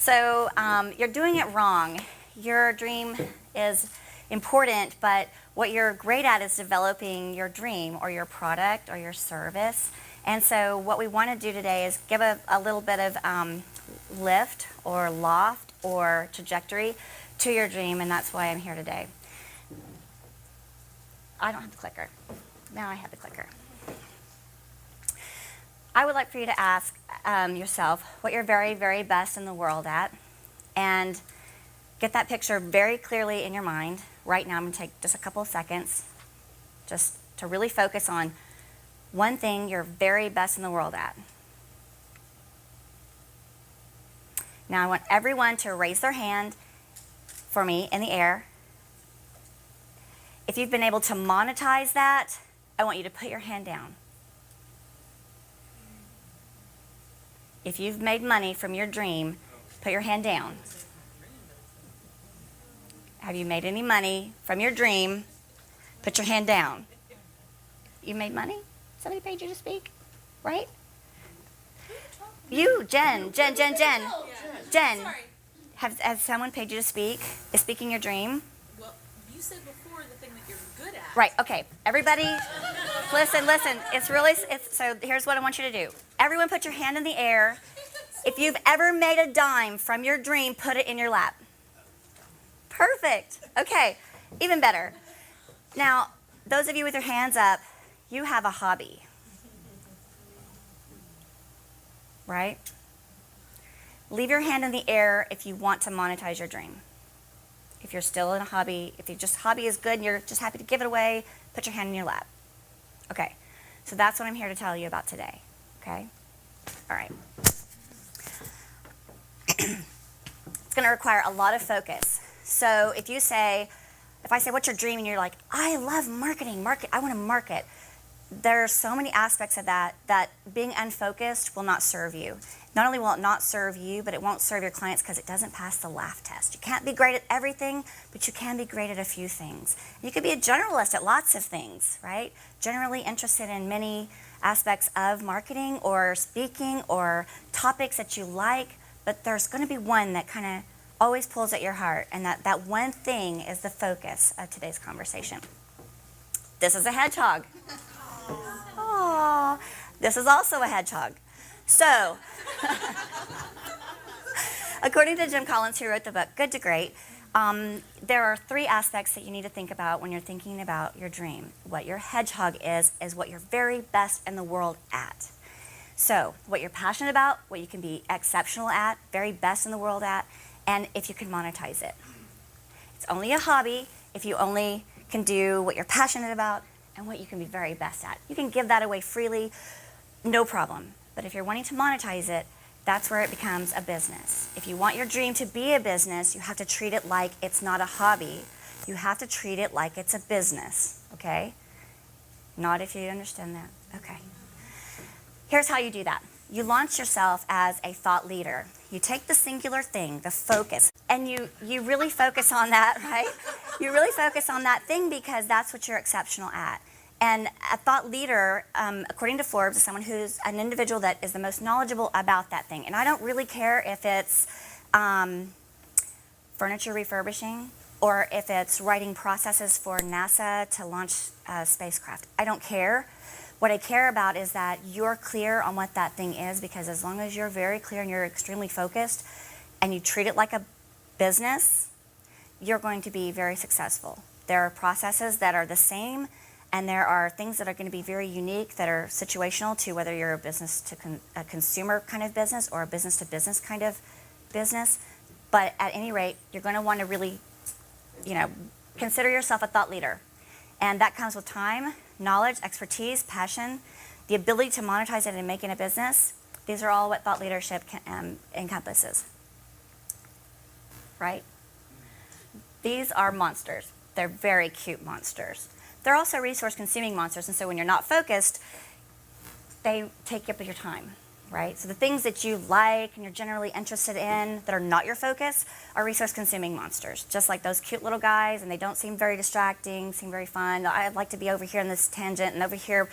So you're doing it wrong. Your dream is important, but what you're great at is developing your dream or your product or your service. And so what we want to do today is give a little bit of lift or loft or trajectory to your dream, and that's why I'm here today. I don't have the clicker. Now I have the clicker. I would like for you to ask yourself what you're very, very best in the world at, and get that picture very clearly in your mind. Right now, I'm going to take just a couple of seconds just to really focus on one thing you're very best in the world at. Now, I want everyone to raise their hand for me in the air. If you've been able to monetize that, I want you to put your hand down. If you've made money from your dream, put your hand down. Have you made any money from your dream? Put your hand down. You made money? Somebody paid you to speak, right? You, Jen. Has someone paid you to speak? Is speaking your dream? Well, you said before the thing that you're good at. Right, okay. Everybody, listen. So here's what I want you to do. Everyone put your hand in the air. If you've ever made a dime from your dream, put it in your lap. Perfect. Okay, even better. Now, those of you with your hands up, you have a hobby, right? Leave your hand in the air if you want to monetize your dream. If you're still in a hobby, if your just hobby is good and you're just happy to give it away, put your hand in your lap. Okay, so that's what I'm here to tell you about today, okay? All right. It's going to require a lot of focus. So if I say, what's your dream? And you're like, I love marketing, I want to market. There are so many aspects of that being unfocused will not serve you. Not only will it not serve you, but it won't serve your clients because it doesn't pass the laugh test. You can't be great at everything, but you can be great at a few things. You could be a generalist at lots of things, right? Generally interested in many aspects of marketing or speaking or topics that you like, but there's going to be one that kind of always pulls at your heart, and that one thing is the focus of today's conversation. This is a hedgehog. Aww. This is also a hedgehog. So, according to Jim Collins, who wrote the book Good to Great, there are 3 aspects that you need to think about when you're thinking about your dream. What your hedgehog is what you're very best in the world at. So, what you're passionate about, what you can be exceptional at, very best in the world at, and if you can monetize it. It's only a hobby if you only can do what you're passionate about and what you can be very best at. You can give that away freely, no problem. But if you're wanting to monetize it, that's where it becomes a business. If you want your dream to be a business, you have to treat it like it's not a hobby. You have to treat it like it's a business, okay? Not if you understand that. Okay. Here's how you do that. You launch yourself as a thought leader. You take the singular thing, the focus, and you really focus on that, right? You really focus on that thing because that's what you're exceptional at. And a thought leader, according to Forbes, is someone who's an individual that is the most knowledgeable about that thing. And I don't really care if it's furniture refurbishing or if it's writing processes for NASA to launch a spacecraft. I don't care. What I care about is that you're clear on what that thing is, because as long as you're very clear and you're extremely focused and you treat it like a business, you're going to be very successful. There are processes that are the same, and there are things that are going to be very unique that are situational to whether you're a business to a consumer kind of business or a business to business kind of business. But at any rate, you're going to want to really, consider yourself a thought leader. And that comes with time, knowledge, expertise, passion, the ability to monetize it and make it a business. These are all what thought leadership encompasses, right? These are monsters. They're very cute monsters. They're also resource-consuming monsters, and so when you're not focused, they take up your time, right? So the things that you like and you're generally interested in that are not your focus are resource-consuming monsters, just like those cute little guys, and they don't seem very distracting, seem very fun. I'd like to be over here in this tangent and over here,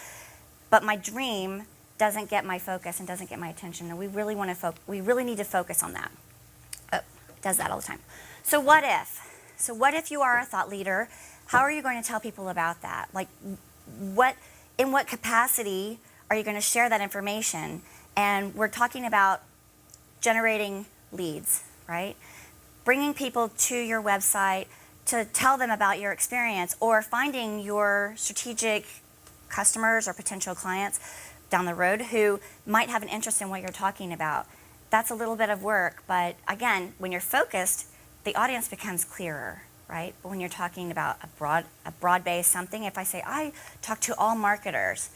but my dream doesn't get my focus and doesn't get my attention, and we really need to focus on that. does that all the time. So what if? So what if you are a thought leader? How are you going to tell people about that? Like, in what capacity are you going to share that information? And we're talking about generating leads, right? Bringing people to your website to tell them about your experience, or finding your strategic customers or potential clients down the road who might have an interest in what you're talking about. That's a little bit of work, but again, when you're focused, the audience becomes clearer, right? But when you're talking about a broad-based something, if I say, I talk to all marketers,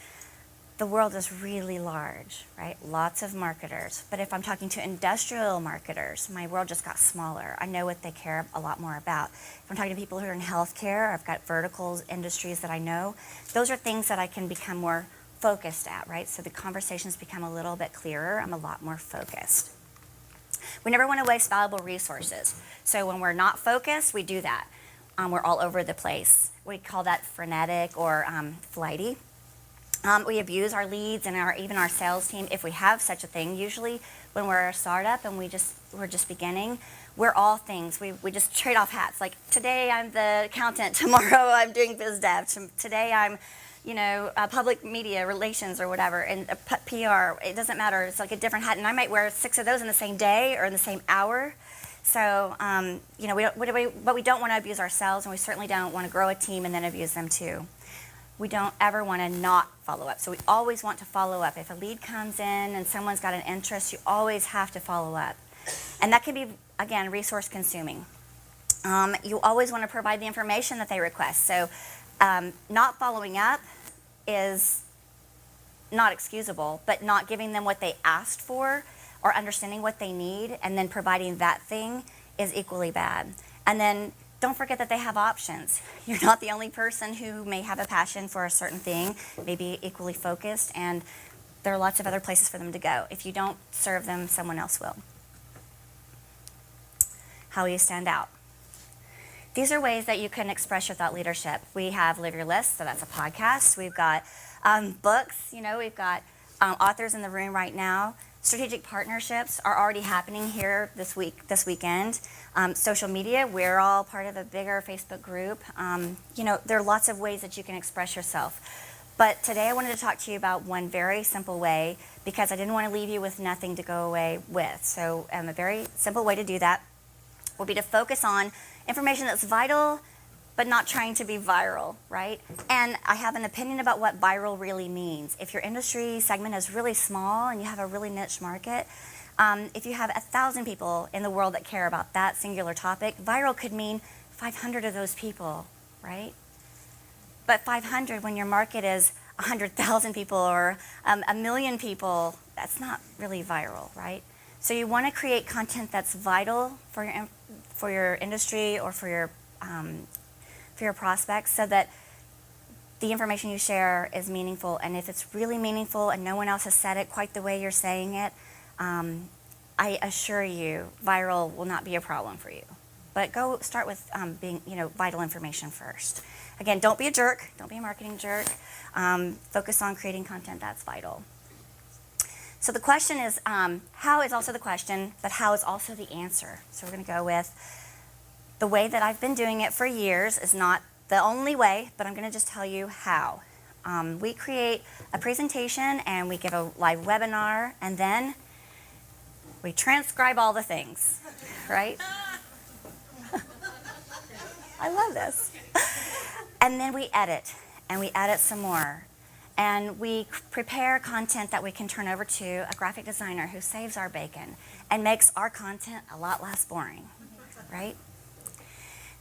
the world is really large, right? Lots of marketers. But if I'm talking to industrial marketers, my world just got smaller. I know what they care a lot more about. If I'm talking to people who are in healthcare, I've got verticals, industries that I know. Those are things that I can become more focused at, right? So the conversations become a little bit clearer. I'm a lot more focused. We never want to waste valuable resources. So when we're not focused, we do that. We're all over the place. We call that frenetic or flighty. We abuse our leads and even our sales team, if we have such a thing. Usually when we're a startup and we're just beginning, we're all things. We just trade off hats. Like, today I'm the accountant, tomorrow I'm doing biz dev, today I'm public media relations or whatever, and PR. It doesn't matter. It's like a different hat, and I might wear 6 of those in the same day or in the same hour. So, but we don't want to abuse ourselves, and we certainly don't want to grow a team and then abuse them too. We don't ever want to not follow up. So we always want to follow up. If a lead comes in and someone's got an interest, you always have to follow up. And that can be, again, resource consuming. You always want to provide the information that they request. So not following up is not excusable, but not giving them what they asked for or understanding what they need and then providing that thing is equally bad. And then don't forget that they have options. You're not the only person who may have a passion for a certain thing, maybe equally focused, and there are lots of other places for them to go. If you don't serve them, someone else will. How will you stand out? These are ways that you can express your thought leadership. We have Live Your List, so that's a podcast. We've got books, we've got authors in the room right now. Strategic partnerships are already happening here this weekend. Social media, we're all part of a bigger Facebook group. There are lots of ways that you can express yourself. But today I wanted to talk to you about one very simple way, because I didn't want to leave you with nothing to go away with. So a very simple way to do that will be to focus on information that's vital, but not trying to be viral, right? And I have an opinion about what viral really means. If your industry segment is really small and you have a really niche market, if you have 1,000 people in the world that care about that singular topic, viral could mean 500 of those people, right? But 500 when your market is 100,000 people or 1 million people, that's not really viral, right? So you want to create content that's vital for your industry or for your prospects, so that the information you share is meaningful. And if it's really meaningful and no one else has said it quite the way you're saying it, I assure you, viral will not be a problem for you. But go start with being, vital information first. Again, don't be a jerk. Don't be a marketing jerk. Focus on creating content that's vital. So the question is, how is also the question, but how is also the answer. So we're going to go with the way that I've been doing it for years is not the only way, but I'm going to just tell you how. We create a presentation and we give a live webinar, and then we transcribe all the things, right? I love this. And then we edit, and we edit some more. And we prepare content that we can turn over to a graphic designer who saves our bacon and makes our content a lot less boring, right?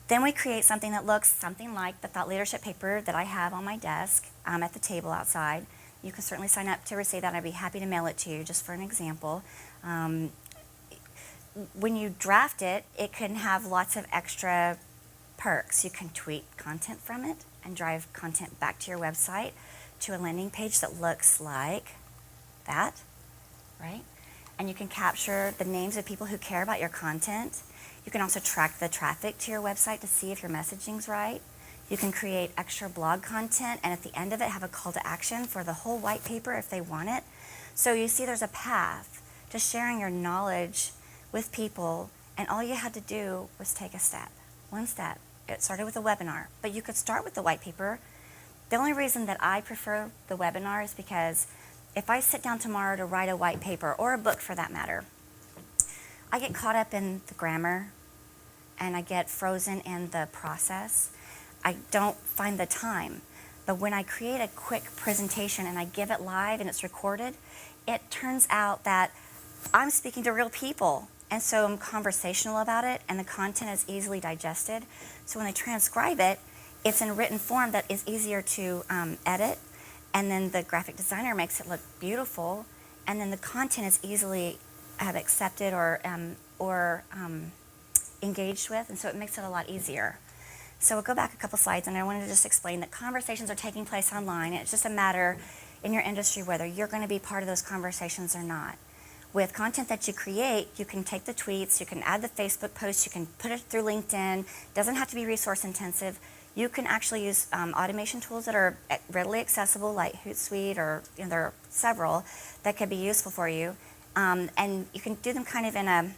Then we create something that looks something like the thought leadership paper that I have on my desk at the table outside. You can certainly sign up to receive that. I'd be happy to mail it to you, just for an example. When you draft it, it can have lots of extra perks. You can tweet content from it and drive content back to your website to a landing page that looks like that, right? And you can capture the names of people who care about your content. You can also track the traffic to your website to see if your messaging's right. You can create extra blog content, and at the end of it have a call to action for the whole white paper if they want it. So you see there's a path to sharing your knowledge with people And all you had to do was take a step, one step. It started with a webinar, but you could start with the white paper. The only reason that I prefer the webinar is because if I sit down tomorrow to write a white paper, or a book for that matter, I get caught up in the grammar and I get frozen in the process. I don't find the time. But when I create a quick presentation and I give it live and it's recorded, it turns out that I'm speaking to real people. And so I'm conversational about it, and the content is easily digested. So when I transcribe it, it's in written form that is easier to edit, and then the graphic designer makes it look beautiful, and then the content is easily accepted or engaged with, and so it makes it a lot easier. So we'll go back a couple slides, and I wanted to just explain that conversations are taking place online. It's just a matter in your industry whether you're going to be part of those conversations or not. With content that you create, you can take the tweets, you can add the Facebook posts, you can put it through LinkedIn. It doesn't have to be resource intensive. You can actually use automation tools that are readily accessible, like Hootsuite, or there are several that could be useful for you. And you can do them kind of in a,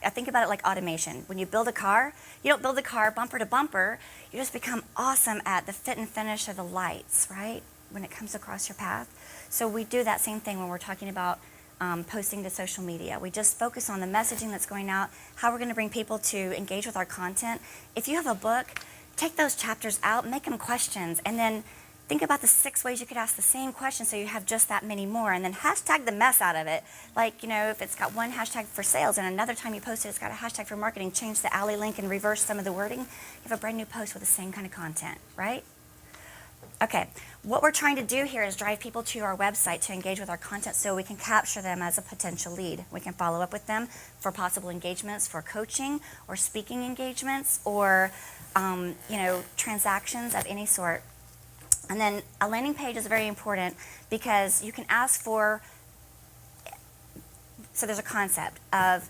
I think about it like automation. When you build a car, you don't build the car bumper to bumper. You just become awesome at the fit and finish of the lights, right? When it comes across your path. So we do that same thing when we're talking about posting to social media. We just focus on the messaging that's going out, how we're going to bring people to engage with our content. If you have a book, take those chapters out, make them questions, and then think about the 6 ways you could ask the same question so you have just that many more, and then hashtag the mess out of it. Like, if it's got one hashtag for sales and another time you post it, it's got a hashtag for marketing, change the alley link and reverse some of the wording, you have a brand new post with the same kind of content, right? Okay, what we're trying to do here is drive people to our website to engage with our content so we can capture them as a potential lead. We can follow up with them for possible engagements, for coaching or speaking engagements, or transactions of any sort. And then a landing page is very important because you can ask for, so there's a concept of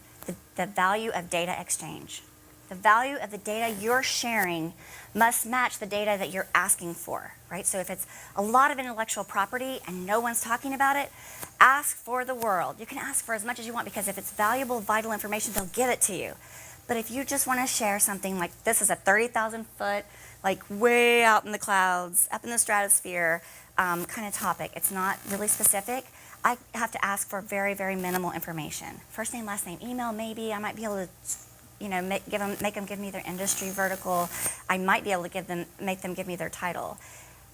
the value of data exchange. The value of the data you're sharing must match the data that you're asking for, right? So if it's a lot of intellectual property and no one's talking about it, ask for the world. You can ask for as much as you want, because if it's valuable, vital information, they'll give it to you. But if you just want to share something like this is a 30,000 foot, like way out in the clouds, up in the stratosphere kind of topic, it's not really specific, I have to ask for very, very minimal information. First name, last name, email, maybe. I might be able to make them give me their industry vertical. I might be able to make them give me their title.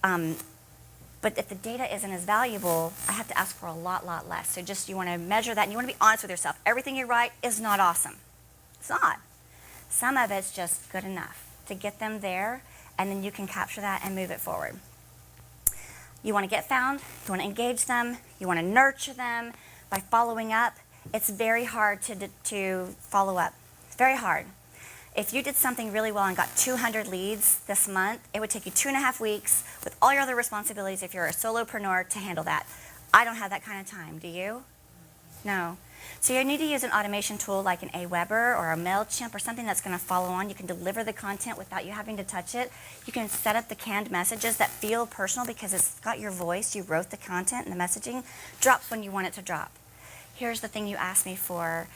But if the data isn't as valuable, I have to ask for a lot less. So just you want to measure that, and you want to be honest with yourself. Everything you write is not awesome. It's not. Some of it's just good enough to get them there, and then you can capture that and move it forward. You want to get found. You want to engage them. You want to nurture them by following up. It's very hard to follow up. It's very hard. If you did something really well and got 200 leads this month, it would take you 2.5 weeks with all your other responsibilities if you're a solopreneur to handle that. I don't have that kind of time. Do you? No. So you need to use an automation tool like an Aweber or a MailChimp or something that's going to follow on. You can deliver the content without you having to touch it. You can set up the canned messages that feel personal because it's got your voice. You wrote the content, and the messaging drops when you want it to drop. Here's the thing you asked me for,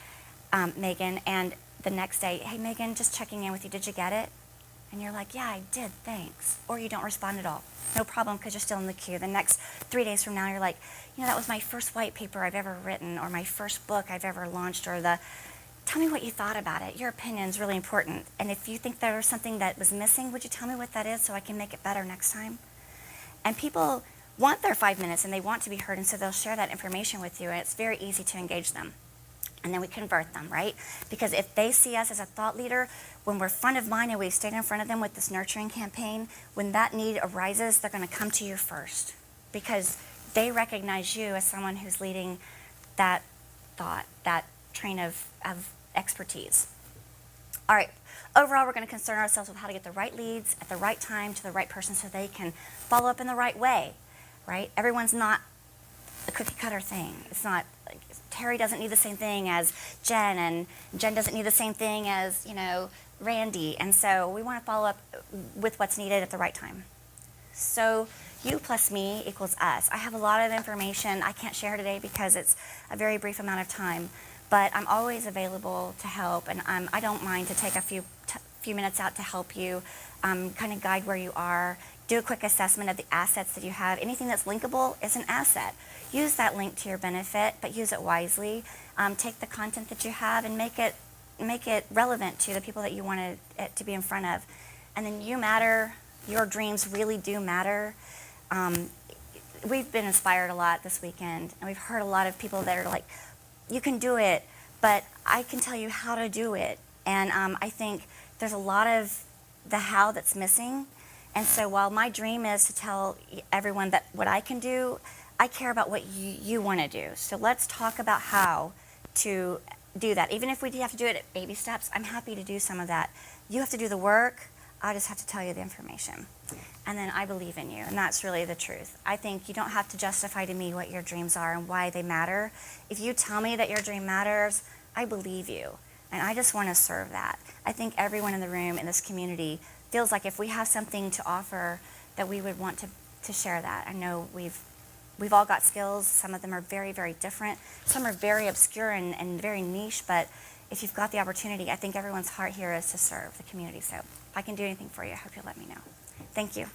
Megan, and the next day, hey, Megan, just checking in with you. Did you get it? And you're like, yeah, I did, thanks. Or you don't respond at all. No problem, because you're still in the queue. The next 3 days from now, you're like, that was my first white paper I've ever written, or my first book I've ever launched, or tell me what you thought about it. Your opinion is really important. And if you think there was something that was missing, would you tell me what that is so I can make it better next time? And people want their 5 minutes, and they want to be heard, and so they'll share that information with you, and it's very easy to engage them. And then we convert them, right? Because if they see us as a thought leader, when we're front of mind and we've stayed in front of them with this nurturing campaign, when that need arises, they're going to come to you first because they recognize you as someone who's leading that thought, that train of expertise. All right, overall, we're going to concern ourselves with how to get the right leads at the right time to the right person so they can follow up in the right way, right? Everyone's not a cookie cutter thing. It's not like Terry doesn't need the same thing as Jen, and Jen doesn't need the same thing as, Randy. And so we want to follow up with what's needed at the right time. So you plus me equals us. I have a lot of information I can't share today because it's a very brief amount of time. but I'm always available to help, and I don't mind to take a few minutes out to help you, kind of guide where you are, do a quick assessment of the assets that you have. Anything that's linkable is an asset. Use that link to your benefit, but use it wisely. Take the content that you have and make it relevant to the people that you want it to be in front of. And then you matter. Your dreams really do matter. We've been inspired a lot this weekend, and we've heard a lot of people that are like, you can do it, but I can tell you how to do it. And I think there's a lot of the how that's missing. And so while my dream is to tell everyone that what I can do, I care about what you want to do. So let's talk about how to do that. Even if we have to do it at baby steps, I'm happy to do some of that. You have to do the work. I just have to tell you the information. And then I believe in you, and that's really the truth. I think you don't have to justify to me what your dreams are and why they matter. If you tell me that your dream matters, I believe you, and I just want to serve that. I think everyone in the room in this community feels like if we have something to offer, that we would want to share that. I know we've all got skills. Some of them are very, very different. Some are very obscure and very niche, but if you've got the opportunity, I think everyone's heart here is to serve the community. So if I can do anything for you, I hope you'll let me know. Thank you.